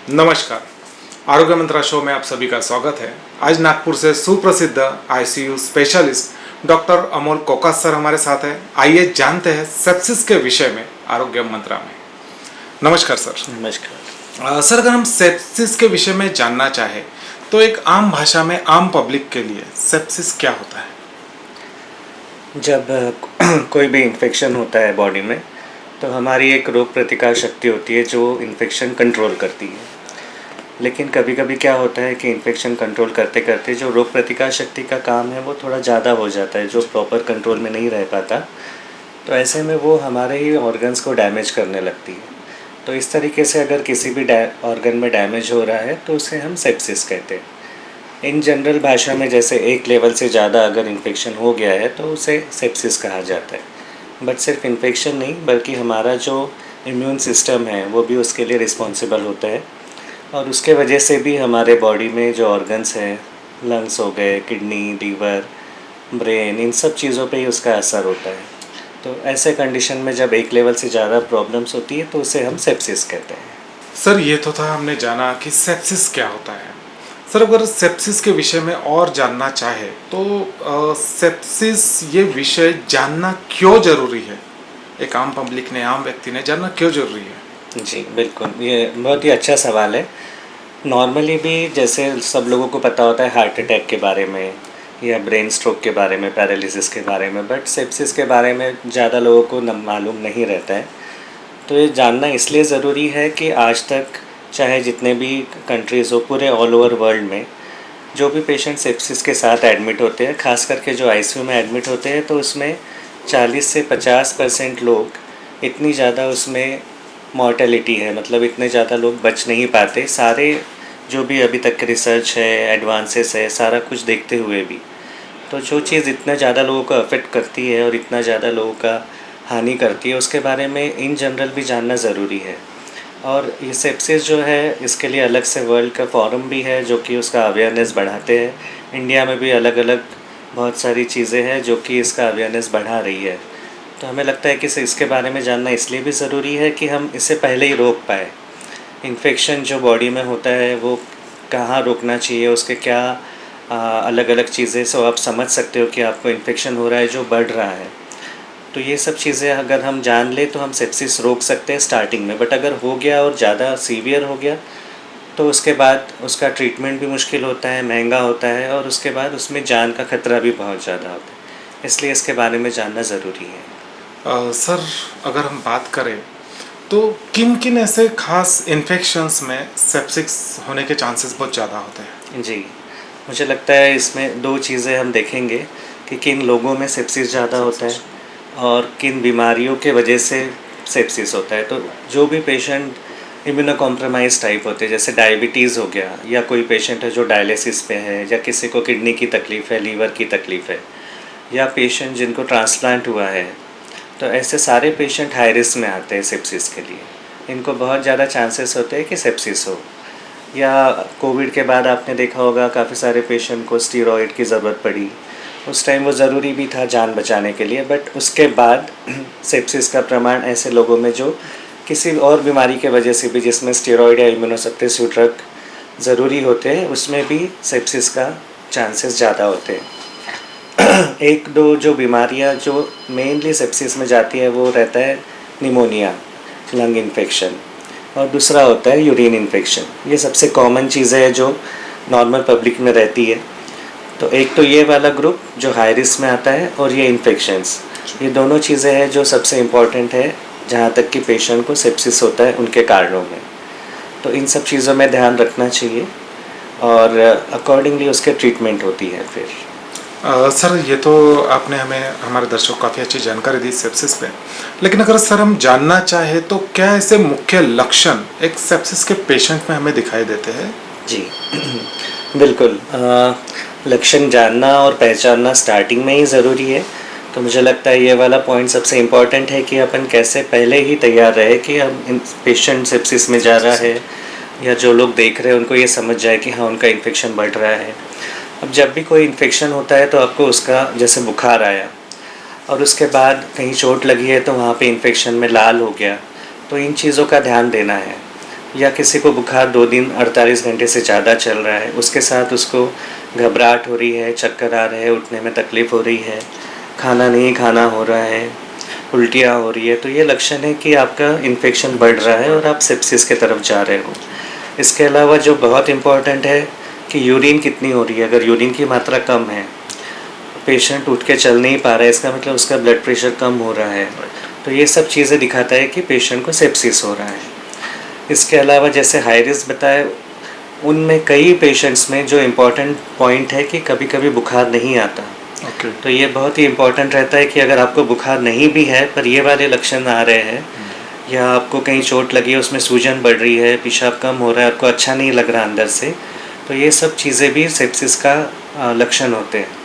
नमस्कार। आरोग्य मंत्रा शो में आप सभी का स्वागत है। आज नागपुर से सुप्रसिद्ध ICU specialist doctor Amol Kokas sir हमारे साथ हैं। आइए जानते हैं सेप्सिस के विषय में आरोग्य मंत्रा में। नमस्कार सर। नमस्कार। सर, अगर हम सेप्सिस के विषय में जानना चाहें तो एक आम भाषा में आम पब्लिक के लिए सेप्सिस क्या होता है? जब कोई भी इन्फेक्शन होता है बॉडी में तो हमारी एक रोग प्रतिकार शक्ति होती है जो इन्फेक्शन कंट्रोल करती है। लेकिन कभी कभी क्या होता है कि इन्फेक्शन कंट्रोल करते करते जो रोग प्रतिकार शक्ति का काम है वो थोड़ा ज़्यादा हो जाता है, जो प्रॉपर कंट्रोल में नहीं रह पाता। तो ऐसे में वो हमारे ही ऑर्गन्स को डैमेज करने लगती है। तो इस तरीके से अगर किसी भी ऑर्गन में डैमेज हो रहा है तो उसे हम सेप्सिस कहते हैं। इन जनरल भाषा में जैसे एक लेवल से ज़्यादा अगर इन्फेक्शन हो गया है तो उसे सेप्सिस कहा जाता है। बट सिर्फ इन्फेक्शन नहीं बल्कि हमारा जो इम्यून सिस्टम है वो भी उसके लिए रिस्पॉन्सिबल होता है, और उसके वजह से भी हमारे बॉडी में जो ऑर्गन्स हैं, लंग्स हो गए, किडनी, लीवर, ब्रेन, इन सब चीज़ों पे ही उसका असर होता है। तो ऐसे कंडीशन में जब एक लेवल से ज़्यादा प्रॉब्लम्स होती है तो उसे हम सेप्सिस कहते हैं। सर, ये तो था हमने जाना कि सेप्सिस क्या होता है। सर, अगर सेप्सिस के विषय में और जानना चाहे तो सेप्सिस ये विषय जानना क्यों ज़रूरी है? एक आम पब्लिक ने, आम व्यक्ति ने जानना क्यों ज़रूरी है? जी बिल्कुल, ये बहुत ही अच्छा सवाल है। नॉर्मली भी जैसे सब लोगों को पता होता है हार्ट अटैक के बारे में या ब्रेन स्ट्रोक के बारे में, पैरालिसिस के बारे में, बट सेप्सिस के बारे में ज़्यादा लोगों को मालूम नहीं रहता है। तो ये जानना इसलिए ज़रूरी है कि आज तक चाहे जितने भी कंट्रीज़ हो, पूरे ऑल ओवर वर्ल्ड में जो भी पेशेंट सेप्सिस के साथ एडमिट होते हैं, ख़ास करके जो आईसीयू में एडमिट होते हैं, तो उसमें 40 से 50% लोग, इतनी ज़्यादा उसमें मॉर्टेलिटी है, मतलब इतने ज़्यादा लोग बच नहीं पाते। सारे जो भी अभी तक रिसर्च है, एडवांसेस है, सारा कुछ देखते हुए भी तो जो चीज़ इतना ज़्यादा लोगों को अफेक्ट करती है और इतना ज़्यादा लोगों का हानि करती है, उसके बारे में इन जनरल भी जानना ज़रूरी है। और ये सेप्सिस जो है इसके लिए अलग से वर्ल्ड का फोरम भी है जो कि उसका अवेयरनेस बढ़ाते हैं। इंडिया में भी अलग अलग बहुत सारी चीज़ें हैं जो कि इसका अवेयरनेस बढ़ा रही है। तो हमें लगता है कि इसके बारे में जानना इसलिए भी ज़रूरी है कि हम इसे पहले ही रोक पाए। इन्फेक्शन जो बॉडी में होता है वो कहाँ रोकना चाहिए, उसके क्या अलग अलग चीज़ें सो आप समझ सकते हो कि आपको इन्फेक्शन हो रहा है जो बढ़ रहा है। तो ये सब चीज़ें अगर हम जान ले तो हम सेप्सिस रोक सकते हैं स्टार्टिंग में। बट अगर हो गया और ज़्यादा सीवियर हो गया तो उसके बाद उसका ट्रीटमेंट भी मुश्किल होता है, महंगा होता है, और उसके बाद उसमें जान का खतरा भी बहुत ज़्यादा होता है। इसलिए इसके बारे में जानना ज़रूरी है। सर, अगर हम बात करें तो किन किन ऐसे खास इन्फेक्शंस में सेप्सिस होने के चांसेस बहुत ज़्यादा होते हैं? जी, मुझे लगता है इसमें दो चीज़ें हम देखेंगे कि किन लोगों में सेप्सिस ज़्यादा होता है और किन बीमारियों के वजह से सेप्सिस होता है। तो जो भी पेशेंट इम्यूनो कॉम्प्रोमाइज़ टाइप होते हैं, जैसे डायबिटीज़ हो गया, या कोई पेशेंट है जो डायलिसिस पे है, या किसी को किडनी की तकलीफ़ है, लीवर की तकलीफ़ है, या पेशेंट जिनको ट्रांसप्लांट हुआ है, तो ऐसे सारे पेशेंट हाई रिस्क में आते हैं सेप्सिस के लिए। इनको बहुत ज़्यादा चांसेस होते हैं कि सेप्सिस हो। या कोविड के बाद आपने देखा होगा काफ़ी सारे पेशेंट को स्टीरॉयड की ज़रूरत पड़ी। उस टाइम वो ज़रूरी भी था जान बचाने के लिए, बट उसके बाद सेप्सिस का प्रमाण ऐसे लोगों में जो किसी और बीमारी के वजह से भी, जिसमें स्टीरॉयड या इम्यूनोसप्रेसिव ड्रग ज़रूरी होते हैं, उसमें भी सेप्सिस का चांसेस ज़्यादा होते हैं। एक दो जो बीमारियां जो मेनली सेप्सिस में जाती है वो रहता है निमोनिया, लंग इन्फेक्शन, और दूसरा होता है यूरिन इन्फेक्शन। ये सबसे कॉमन चीज़ें हैं जो नॉर्मल पब्लिक में रहती है। तो एक तो ये वाला ग्रुप जो हाई रिस्क में आता है, और ये इन्फेक्शंस, ये दोनों चीज़ें हैं जो सबसे इम्पॉर्टेंट है जहाँ तक कि पेशेंट को सेप्सिस होता है उनके कारणों में। तो इन सब चीज़ों में ध्यान रखना चाहिए और अकॉर्डिंगली उसके ट्रीटमेंट होती है फिर। सर, ये तो आपने हमें, हमारे दर्शकों को काफ़ी अच्छी जानकारी दी सेप्सिस पे। लेकिन अगर सर हम जानना चाहे तो क्या ऐसे मुख्य लक्षण एक सेप्सिस के पेशेंट में हमें दिखाई देते हैं? जी बिल्कुल, लक्षण जानना और पहचानना स्टार्टिंग में ही ज़रूरी है। तो मुझे लगता है ये वाला पॉइंट सबसे इम्पॉर्टेंट है कि अपन कैसे पहले ही तैयार रहे कि हम पेशेंट सेप्सिस में जा रहा है, या जो लोग देख रहे हैं उनको ये समझ जाए कि हाँ उनका इन्फेक्शन बढ़ रहा है। अब जब भी कोई इन्फेक्शन होता है तो आपको उसका जैसे बुखार आया और उसके बाद कहीं चोट लगी है तो वहाँ पे इन्फेक्शन में लाल हो गया, तो इन चीज़ों का ध्यान देना है। या किसी को बुखार 2 दिन 48 घंटे से ज़्यादा चल रहा है, उसके साथ उसको घबराहट हो रही है, चक्कर आ रहे हैं, उठने में तकलीफ़ हो रही है, खाना नहीं खाना हो रहा है, उल्टियाँ हो रही है, तो ये लक्षण है कि आपका इन्फेक्शन बढ़ रहा है और आप सेप्सिस की तरफ जा रहे हो। इसके अलावा जो बहुत इम्पॉर्टेंट है कि यूरिन कितनी हो रही है। अगर यूरिन की मात्रा कम है, पेशेंट उठ के चल नहीं पा रहा है, इसका मतलब उसका ब्लड प्रेशर कम हो रहा है, तो ये सब चीज़ें दिखाता है कि पेशेंट को सेप्सिस हो रहा है। इसके अलावा जैसे हाई रिस्क बताए, उनमें कई पेशेंट्स में जो इम्पोर्टेंट पॉइंट है कि कभी कभी बुखार नहीं आता। ओके। तो ये बहुत ही इम्पोर्टेंट रहता है कि अगर आपको बुखार नहीं भी है पर ये वाले लक्षण आ रहे हैं, या आपको कहीं चोट लगी है, उसमें सूजन बढ़ रही है, पेशाब कम हो रहा है, आपको अच्छा नहीं लग रहा अंदर से, तो ये सब चीज़ें भी सेप्सिस का लक्षण होते हैं।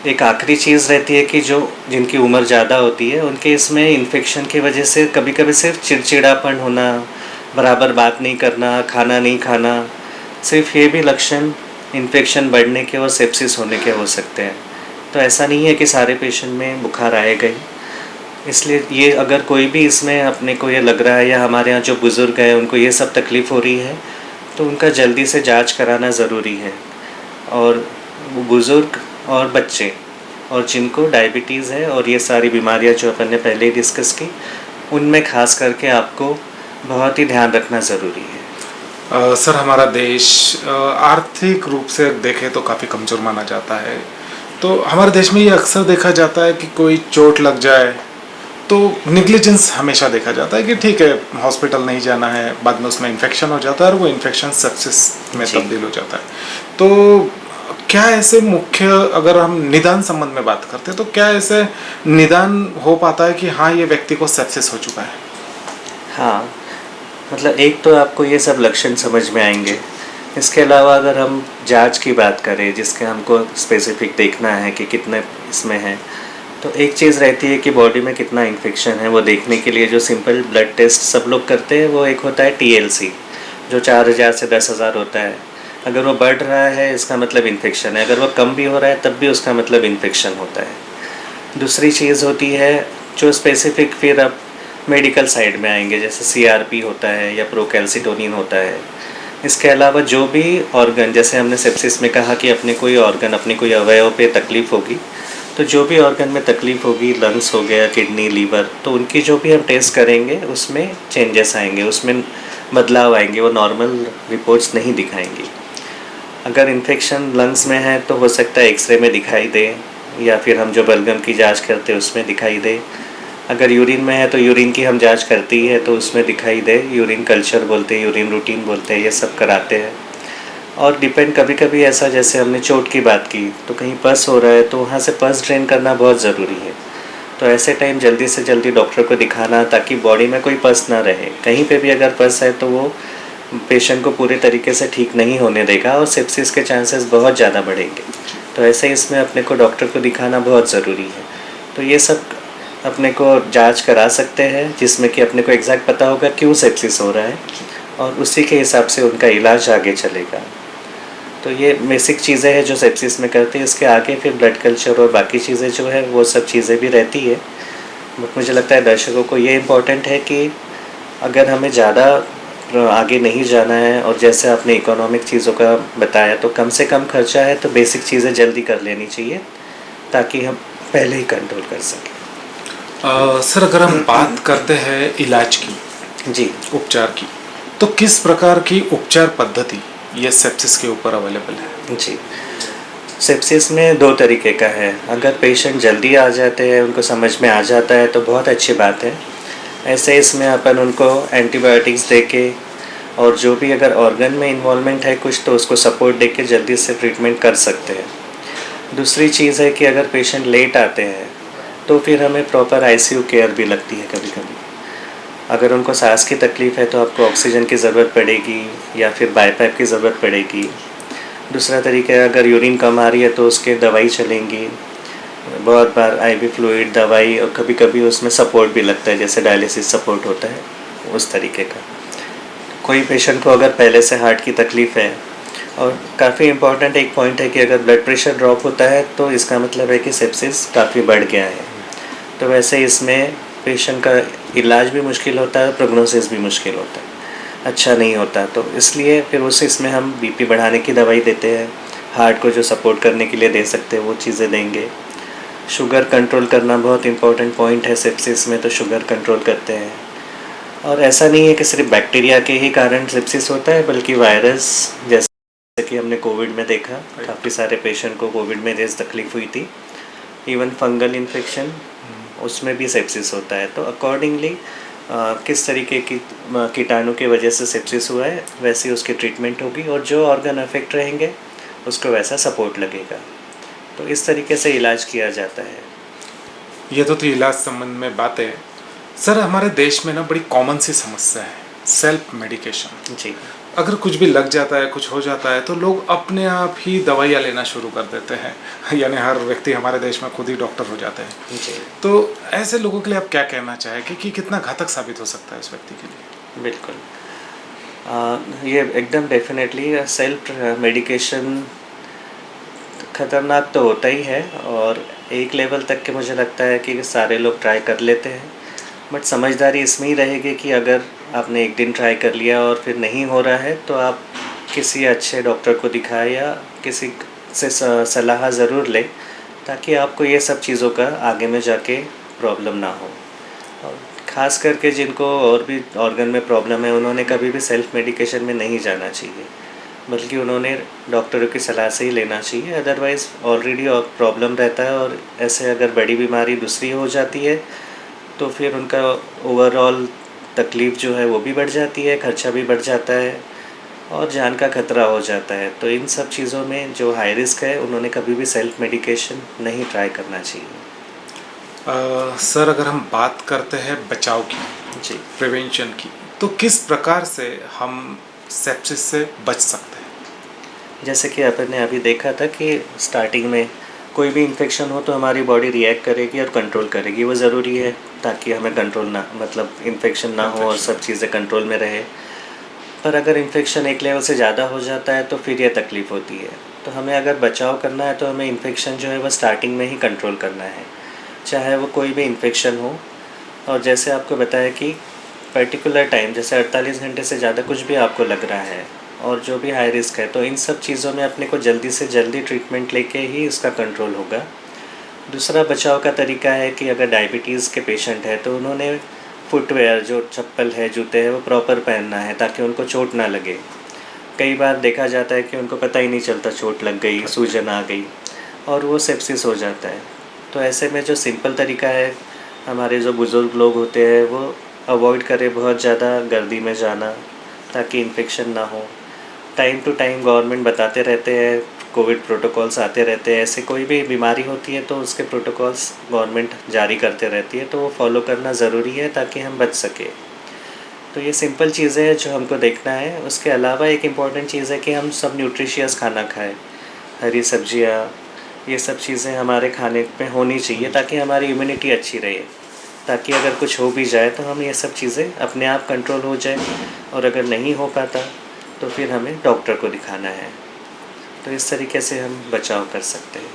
एक आखिरी चीज़ रहती है कि जो जिनकी उम्र ज़्यादा होती है, उनके इसमें इन्फेक्शन की वजह से कभी कभी सिर्फ चिड़चिड़ापन होना, बराबर बात नहीं करना, खाना नहीं खाना, सिर्फ ये भी लक्षण इन्फेक्शन बढ़ने के और सेप्सिस होने के हो सकते हैं। तो ऐसा नहीं है कि सारे पेशेंट में बुखार आएगा ही। इसलिए ये अगर कोई भी इसमें अपने को ये लग रहा है, या हमारे यहाँ जो बुज़ुर्ग हैं उनको ये सब तकलीफ़ हो रही है, तो उनका जल्दी से जांच कराना ज़रूरी है। और बुज़ुर्ग और बच्चे और जिनको डायबिटीज़ है और ये सारी बीमारियाँ जो अपन ने पहले ही डिस्कस की, उनमें ख़ास करके आपको बहुत ही ध्यान रखना ज़रूरी है। सर, हमारा देश आर्थिक रूप से देखें तो काफ़ी कमज़ोर माना जाता है। तो हमारे देश में ये अक्सर देखा जाता है कि कोई चोट लग जाए तो निग्लिजेंस हमेशा देखा जाता है कि ठीक है, हॉस्पिटल नहीं जाना है, बाद में उसमें इन्फेक्शन हो जाता है और वो इन्फेक्शन सेप्सिस में जी। तब्दील हो जाता है। तो क्या ऐसे मुख्य, अगर हम निदान संबंध में बात करते हैं, तो क्या ऐसे निदान हो पाता है कि हाँ, ये व्यक्ति को सेप्सिस हो चुका है? हाँ, मतलब एक तो आपको ये सब लक्षण समझ में आएंगे। इसके अलावा अगर हम जांच की बात करें, जिसके हमको स्पेसिफिक देखना है कि कितने इसमें है, तो एक चीज़ रहती है कि बॉडी में कितना इन्फेक्शन है, वो देखने के लिए जो सिंपल ब्लड टेस्ट सब लोग करते हैं, वो एक होता है TLC, जो 4000 से 10,000 होता है। अगर वो बढ़ रहा है, इसका मतलब इन्फेक्शन है, अगर वो कम भी हो रहा है तब भी उसका मतलब इन्फेक्शन होता है। दूसरी चीज़ होती है जो स्पेसिफिक, फिर अब मेडिकल साइड में आएंगे, जैसे CRP होता है या प्रोकैल्सिटोनिन होता है। इसके अलावा जो भी ऑर्गन, जैसे हमने सेप्सिस में कहा कि अपने कोई ऑर्गन, अपने कोई अवयव पे तकलीफ़ होगी, तो जो भी ऑर्गन में तकलीफ़ होगी, लंग्स हो गया, किडनी, लीवर, तो उनकी जो भी हम टेस्ट करेंगे उसमें चेंजेस आएंगे, उसमें बदलाव आएंगे, वो नॉर्मल रिपोर्ट्स नहीं दिखाएंगी। अगर इन्फेक्शन लंग्स में है तो हो सकता है एक्सरे में दिखाई दे, या फिर हम जो बलगम की जांच करते हैं उसमें दिखाई दे। अगर यूरिन में है तो यूरिन की हम जांच करती है तो उसमें दिखाई दे, यूरिन कल्चर बोलते हैं, यूरिन रूटीन बोलते हैं, ये सब कराते हैं। और डिपेंड, कभी कभी ऐसा, जैसे हमने चोट की बात की, तो कहीं पस हो रहा है तो वहाँ से पस ड्रेन करना बहुत ज़रूरी है। तो ऐसे टाइम जल्दी से जल्दी डॉक्टर को दिखाना, ताकि बॉडी में कोई पस ना रहे। कहीं पे भी अगर पस है तो वो पेशेंट को पूरे तरीके से ठीक नहीं होने देगा और सेप्सिस के चांसेस बहुत ज़्यादा बढ़ेंगे। तो ऐसे इसमें अपने को डॉक्टर को दिखाना बहुत ज़रूरी है। तो ये सब अपने को जांच करा सकते हैं, जिसमें कि अपने को एग्जैक्ट पता होगा क्यों सेप्सिस हो रहा है, और उसी के हिसाब से उनका इलाज आगे चलेगा। तो ये बेसिक चीज़ें हैं जो सेप्सिस में करते हैं। इसके आगे फिर ब्लड कल्चर और बाकी चीज़ें जो है वो सब चीज़ें भी रहती है। बट मुझे लगता है दर्शकों को ये इम्पोर्टेंट है कि अगर हमें ज़्यादा आगे नहीं जाना है, और जैसे आपने इकोनॉमिक चीज़ों का बताया, तो कम से कम खर्चा है तो बेसिक चीज़ें जल्दी कर लेनी चाहिए, ताकि हम पहले ही कंट्रोल कर सकें। सर, अगर हम बात करते हैं इलाज की, जी, उपचार की, तो किस प्रकार की उपचार पद्धति ये सेप्सिस के ऊपर अवेलेबल है? जी। सेप्सिस में 2 तरीके का है। अगर पेशेंट जल्दी आ जाते हैं, उनको समझ में आ जाता है तो बहुत अच्छी बात है। ऐसे इसमें अपन उनको एंटीबायोटिक्स दे के, और जो भी अगर ऑर्गन में इन्वॉल्वमेंट है कुछ, तो उसको सपोर्ट दे के जल्दी से ट्रीटमेंट कर सकते हैं। दूसरी चीज़ है कि अगर पेशेंट लेट आते हैं तो फिर हमें प्रॉपर ICU केयर भी लगती है कभी कभी। अगर उनको सांस की तकलीफ़ है तो आपको ऑक्सीजन की ज़रूरत पड़ेगी, या फिर बाईपैप की ज़रूरत पड़ेगी। दूसरा तरीका है, अगर यूरिन कम आ रही है तो उसके दवाई चलेंगी, बहुत बार IV फ्लूइड दवाई, और कभी कभी उसमें सपोर्ट भी लगता है, जैसे डायलिसिस सपोर्ट होता है, उस तरीके का। कोई पेशेंट को अगर पहले से हार्ट की तकलीफ़ है, और काफ़ी इम्पॉर्टेंट एक पॉइंट है कि अगर ब्लड प्रेशर ड्रॉप होता है तो इसका मतलब है कि सेप्सिस काफ़ी बढ़ गया है। तो वैसे इसमें पेशेंट का इलाज भी मुश्किल होता है, प्रोग्नोसिस भी मुश्किल होता है। अच्छा नहीं होता, तो इसलिए फिर उस इसमें हम बीपी बढ़ाने की दवाई देते हैं, हार्ट को जो सपोर्ट करने के लिए दे सकते हैं वो चीज़ें देंगे। शुगर कंट्रोल करना बहुत इम्पोर्टेंट पॉइंट है सेप्सिस में, तो शुगर कंट्रोल करते हैं। और ऐसा नहीं है कि सिर्फ बैक्टीरिया के ही कारण सेप्सिस होता है, बल्कि वायरस, जैसे कि हमने कोविड में देखा, काफ़ी सारे पेशेंट को कोविड में जैसे तकलीफ़ हुई थी। इवन फंगल इन्फेक्शन, उसमें भी सेप्सिस होता है। तो अकॉर्डिंगली किस तरीके की कीटाणु की वजह से सेप्सिस हुआ है, वैसी उसकी ट्रीटमेंट होगी, और जो ऑर्गन अफेक्ट रहेंगे उसको वैसा सपोर्ट लगेगा। तो इस तरीके से इलाज किया जाता है। ये तो थी इलाज संबंध में बातें। सर हमारे देश में ना बड़ी कॉमन सी समस्या है, सेल्फ मेडिकेशन। जी अगर कुछ भी लग जाता है, कुछ हो जाता है, तो लोग अपने आप ही दवाइयाँ लेना शुरू कर देते हैं यानी हर व्यक्ति हमारे देश में खुद ही डॉक्टर हो जाते हैं। जी तो ऐसे लोगों के लिए आप क्या कहना चाहेंगे कि कितना घातक साबित हो सकता है इस व्यक्ति के लिए? बिल्कुल। ये एकदम डेफिनेटली सेल्फ मेडिकेशन ख़तरनाक तो होता ही है, और एक लेवल तक के मुझे लगता है कि सारे लोग ट्राई कर लेते हैं। बट समझदारी इसमें ही रहेगी कि अगर आपने एक दिन ट्राई कर लिया और फिर नहीं हो रहा है, तो आप किसी अच्छे डॉक्टर को दिखाएं या किसी से सलाह ज़रूर लें, ताकि आपको ये सब चीज़ों का आगे में जाके प्रॉब्लम ना हो। और ख़ास करके जिनको और भी ऑर्गन में प्रॉब्लम है, उन्होंने कभी भी सेल्फ मेडिकेशन में नहीं जाना चाहिए, बल्कि उन्होंने डॉक्टरों की सलाह से ही लेना चाहिए। अदरवाइज़ ऑलरेडी प्रॉब्लम रहता है, और ऐसे अगर बड़ी बीमारी दूसरी हो जाती है तो फिर उनका ओवरऑल तकलीफ़ जो है वो भी बढ़ जाती है, खर्चा भी बढ़ जाता है, और जान का खतरा हो जाता है। तो इन सब चीज़ों में जो हाई रिस्क है, उन्होंने कभी भी सेल्फ मेडिकेशन नहीं ट्राई करना चाहिए। सर अगर हम बात करते हैं बचाव की, जी प्रिवेंशन की, तो किस प्रकार से हम सेप्सिस से बच सकते हैं? जैसे कि अपन ने अभी देखा था कि स्टार्टिंग में कोई भी इन्फेक्शन हो तो हमारी बॉडी रिएक्ट करेगी और कंट्रोल करेगी, वो ज़रूरी है ताकि हमें कंट्रोल ना, मतलब इन्फेक्शन ना हो और सब चीज़ें कंट्रोल में रहे। पर अगर इन्फेक्शन एक लेवल से ज़्यादा हो जाता है तो फिर ये तकलीफ़ होती है। तो हमें अगर बचाव करना है तो हमें इन्फेक्शन जो है वो स्टार्टिंग में ही कंट्रोल करना है, चाहे वो कोई भी इन्फेक्शन हो। और जैसे आपको बताया कि पर्टिकुलर टाइम, जैसे 48 घंटे से ज़्यादा कुछ भी आपको लग रहा है और जो भी हाई रिस्क है, तो इन सब चीज़ों में अपने को जल्दी से जल्दी ट्रीटमेंट लेके ही इसका कंट्रोल होगा। दूसरा बचाव का तरीका है कि अगर डायबिटीज़ के पेशेंट है तो उन्होंने फुटवेयर, जो चप्पल है, जूते हैं, वो प्रॉपर पहनना है ताकि उनको चोट ना लगे। कई बार देखा जाता है कि उनको पता ही नहीं चलता, चोट लग गई, सूजन आ गई, और वो सेप्सिस हो जाता है। तो ऐसे में जो सिंपल तरीका है, हमारे जो बुज़ुर्ग लोग होते हैं वो अवॉइड करें बहुत ज़्यादा गर्दी में जाना, ताकि इन्फेक्शन ना हो। टाइम टू टाइम गवर्नमेंट बताते रहते हैं, कोविड प्रोटोकॉल्स आते रहते हैं, ऐसे कोई भी बीमारी होती है तो उसके प्रोटोकॉल्स गवर्नमेंट जारी करते रहती है, तो वो फॉलो करना ज़रूरी है ताकि हम बच सकें। तो ये सिंपल चीज़ें हैं जो हमको देखना है। उसके अलावा एक इम्पॉर्टेंट चीज़ है कि हम सब न्यूट्रिशियस खाना खाएं, हरी सब्जियाँ, ये सब चीज़ें हमारे खाने में होनी चाहिए ताकि हमारी इम्यूनिटी अच्छी रहे, ताकि अगर कुछ हो भी जाए तो हम ये सब चीज़ें अपने आप कंट्रोल हो जाए, और अगर नहीं हो पाता तो फिर हमें डॉक्टर को दिखाना है। तो इस तरीके से हम बचाव कर सकते हैं।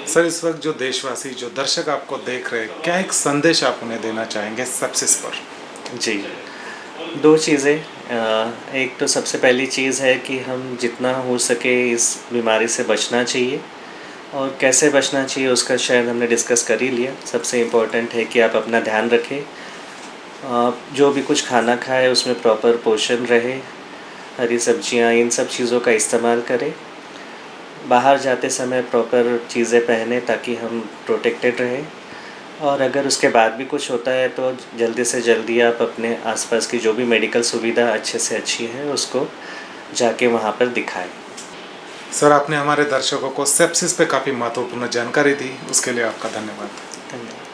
सर इस वक्त जो देशवासी, जो दर्शक आपको देख रहे हैं, क्या एक संदेश आप उन्हें देना चाहेंगे सेप्सिस पर? जी, 2 चीज़ें। एक तो सबसे पहली चीज़ है कि हम जितना हो सके इस बीमारी से बचना चाहिए, और कैसे बचना चाहिए उसका शायद हमने डिस्कस कर ही लिया। सबसे इम्पोर्टेंट है कि आप अपना ध्यान रखें, जो भी कुछ खाना खाएं उसमें प्रॉपर पोषण रहे, हरी सब्जियां, इन सब चीज़ों का इस्तेमाल करें। बाहर जाते समय प्रॉपर चीज़ें पहने ताकि हम प्रोटेक्टेड रहें, और अगर उसके बाद भी कुछ होता है तो जल्दी से जल्दी आप अपने आसपास की जो भी मेडिकल सुविधा अच्छे से अच्छी है उसको जाके वहाँ पर दिखाएं। सर आपने हमारे दर्शकों को सेप्सिस पे काफ़ी महत्वपूर्ण जानकारी दी, उसके लिए आपका धन्यवाद। धन्यवाद।